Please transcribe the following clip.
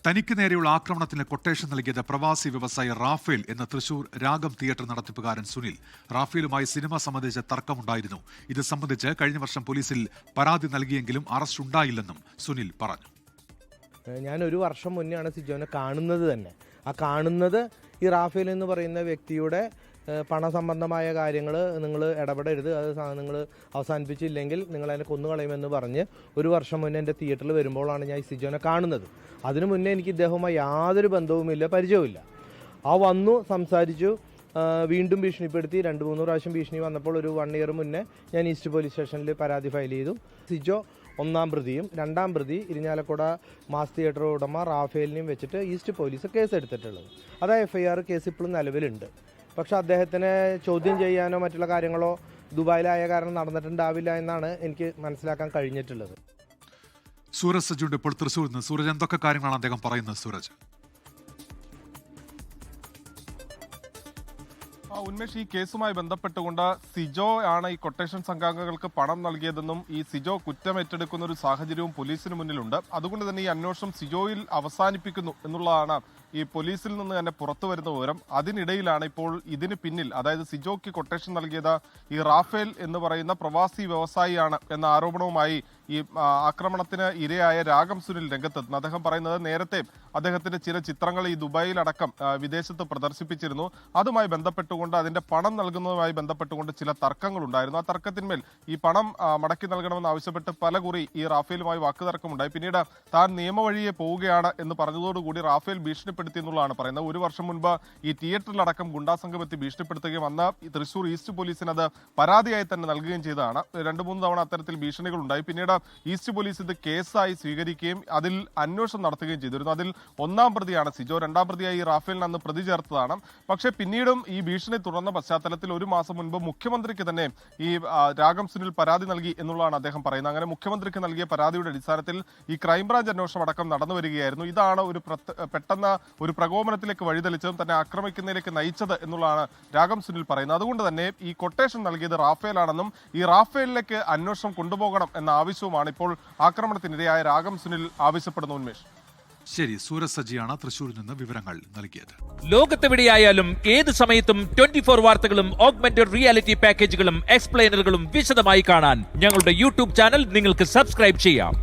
തനിക്ക് നേരെയുള്ള ആക്രമണത്തിന് കൊട്ടേഷൻ നൽകിയത് പ്രവാസി വ്യവസായി റാഫേൽ എന്ന തൃശൂർ രാഗം തിയേറ്റർ നടത്തിപ്പുകാരൻ സുനിൽ. റാഫേലുമായി സിനിമ സംബന്ധിച്ച തർക്കമുണ്ടായിരുന്നു. ഇത് സംബന്ധിച്ച് കഴിഞ്ഞ വർഷം പോലീസിൽ പരാതി നൽകിയെങ്കിലും അറസ്റ്റ് ഉണ്ടായില്ലെന്നും സുനിൽ പറഞ്ഞു. ഞാൻ ഒരു വർഷം മുന്നെയാണ് സിജോനെ കാണുന്നത് തന്നെ. ആ കാണുന്നത് ഈ റാഫേൽ എന്ന് പറയുന്ന വ്യക്തിയുടെ പണസംബന്ധമായ കാര്യങ്ങൾ നിങ്ങൾ ഇടപെടരുത്, അത് നിങ്ങൾ അവസാനിപ്പിച്ചില്ലെങ്കിൽ നിങ്ങൾ അതിനെ കൊന്നുകളയുമെന്ന് പറഞ്ഞ് ഒരു വർഷം മുന്നേ എൻ്റെ തിയേറ്ററിൽ വരുമ്പോഴാണ് ഞാൻ ഈ സിജോനെ കാണുന്നത്. അതിനു മുന്നേ എനിക്ക് ഇദ്ദേഹവുമായി യാതൊരു ബന്ധവുമില്ല, പരിചയവുമില്ല. ആ വന്നു, സംസാരിച്ചു, വീണ്ടും ഭീഷണിപ്പെടുത്തി. 2-3 പ്രാവശ്യം ഭീഷണി വന്നപ്പോൾ ഒരു 1 ഇയർ മുന്നേ ഞാൻ ഈസ്റ്റ് പോലീസ് സ്റ്റേഷനിൽ പരാതി ഫയൽ ചെയ്തു. സിജോ 1-ാം പ്രതിയും 2-ാം പ്രതി ഇരിഞ്ഞാലക്കുട മാസ് തിയേറ്റർ ഉടമ റാഫേലിനെയും വെച്ചിട്ട് ഈസ്റ്റ് പോലീസ് കേസ് എടുത്തിട്ടുള്ളത്. അത് FIR കേസ് ഇപ്പോഴും നിലവിലുണ്ട്. പക്ഷെ അദ്ദേഹത്തിനെ ചോദ്യം ചെയ്യാനോ മറ്റുള്ള കാര്യങ്ങളോ ദുബായിലായ കാരണം നടന്നിട്ടുണ്ടാവില്ല എന്നാണ് എനിക്ക് മനസ്സിലാക്കാൻ കഴിഞ്ഞിട്ടുള്ളത്. സൂരജ് സജുണ്ട് ഇപ്പോൾ തൃശ്ശൂരിൽ നിന്ന്. സൂരജ്, എന്തൊക്കെ കാര്യങ്ങളാണ് അദ്ദേഹം പറയുന്നത്? സൂരജ്, ഉന്മേഷ്, ഈ കേസുമായി ബന്ധപ്പെട്ടുകൊണ്ട് സിജോ ആണ് ഈ കൊട്ടേഷൻ സംഘാംഗങ്ങൾക്ക് പണം നൽകിയതെന്നും ഈ സിജോ കുറ്റമേറ്റെടുക്കുന്ന ഒരു സാഹചര്യവും പോലീസിന് മുന്നിലുണ്ട്. അതുകൊണ്ട് തന്നെ ഈ അന്വേഷണം സിജോയിൽ അവസാനിപ്പിക്കുന്നു എന്നുള്ളതാണ് ഈ പോലീസിൽ നിന്ന് തന്നെ പുറത്തു വരുന്ന വിവരം. അതിനിടയിലാണ് ഇപ്പോൾ ഇതിന് പിന്നിൽ, അതായത് സിജോയ്ക്ക് കൊട്ടേഷൻ നൽകിയത് ഈ റാഫേൽ എന്ന് പറയുന്ന പ്രവാസി വ്യവസായിയാണ് എന്ന ആരോപണവുമായി ഈ ആക്രമണത്തിന് ഇരയായ രാഗം സുനിൽ രംഗത്തെത്തുന്നു. അദ്ദേഹം പറയുന്നത് നേരത്തെ അദ്ദേഹത്തിന്റെ ചില ചിത്രങ്ങൾ ഈ ദുബായിലടക്കം വിദേശത്ത് പ്രദർശിപ്പിച്ചിരുന്നു. അതുമായി ബന്ധപ്പെട്ടുകൊണ്ട് അതിന്റെ പണം നൽകുന്നതുമായി ബന്ധപ്പെട്ടുകൊണ്ട് ചില തർക്കങ്ങൾ ഉണ്ടായിരുന്നു. ആ തർക്കത്തിന്മേൽ ഈ പണം മടക്കി നൽകണമെന്ന് ആവശ്യപ്പെട്ട് പലകുറി ഈ റാഫേലുമായി വാക്കുതർക്കമുണ്ടായി. പിന്നീട് താൻ നിയമവഴിയെ പോവുകയാണ് എന്ന് പറഞ്ഞതോടുകൂടി റാഫേൽ ഭീഷണിപ്പെടുത്തി എന്നുള്ളതാണ് പറയുന്നത്. 1 വർഷം മുൻപ് ഈ തിയേറ്ററിലടക്കം ഗുണ്ടാസംഘം എത്തി ഭീഷണിപ്പെടുത്തുകയും അന്ന് തൃശൂർ ഈസ്റ്റ് പോലീസിന് അത് പരാതിയായി തന്നെ നൽകുകയും ചെയ്തതാണ്. 2-3 തവണ അത്തരത്തിൽ ഭീഷണികൾ ഉണ്ടായി. പിന്നീട് ഈസ്റ്റ് പോലീസ് ഇത് കേസായി സ്വീകരിക്കുകയും അതിൽ അന്വേഷണം നടത്തുകയും ചെയ്തിരുന്നു. അതിൽ 1-ാം പ്രതിയാണ് സിജോ. 2-ാം പ്രതിയായി റാഫേലിന് അന്ന് പ്രതി ചേർത്തതാണ്. പക്ഷേ പിന്നീടും ഈ ഭീഷണി തുടർന്ന പശ്ചാത്തലത്തിൽ 1 മാസം മുൻപ് മുഖ്യമന്ത്രിക്ക് തന്നെ ഈ രാഗം സുനിൽ പരാതി നൽകി എന്നുള്ളതാണ് അദ്ദേഹം പറയുന്നത്. അങ്ങനെ മുഖ്യമന്ത്രിക്ക് നൽകിയ പരാതിയുടെ അടിസ്ഥാനത്തിൽ ഈ ക്രൈംബ്രാഞ്ച് അന്വേഷണം അടക്കം നടന്നു വരികയായിരുന്നു. ഇതാണ് ഒരു പെട്ടെന്ന് ഒരു പ്രകോപനത്തിലേക്ക് വഴിതെളിച്ചതും തന്നെ ആക്രമിക്കുന്നതിലേക്ക് നയിച്ചത് എന്നുള്ളതാണ് രാഗം സുനിൽ പറയുന്നത്. അതുകൊണ്ട് തന്നെ ഈ കൊട്ടേഷൻ നൽകിയത് റാഫേലാണെന്നും ഈ റാഫേലിലേക്ക് അന്വേഷണം കൊണ്ടുപോകണം എന്ന ആവശ്യവുമാണ് ഇപ്പോൾ ആക്രമണത്തിനിരയായ രാഗം സുനിൽ ആവശ്യപ്പെടുന്നു. ഉന്മേഷ്, ശരി. സൂരജ് സജിയാണ് തൃശ്ശൂരിൽ നിന്ന് വിവരങ്ങൾ നൽകിയത്. ലോകത്തെവിടെയായാലും ഏത് സമയത്തും 24 വാർത്തകളും ഓഗ്മെന്റഡ് റിയാലിറ്റി പാക്കേജുകളും എക്സ്പ്ലെയിനറുകളും വിശദമായി കാണാൻ ഞങ്ങളുടെ YouTube ചാനൽ നിങ്ങൾക്ക് സബ്സ്ക്രൈബ് ചെയ്യാം.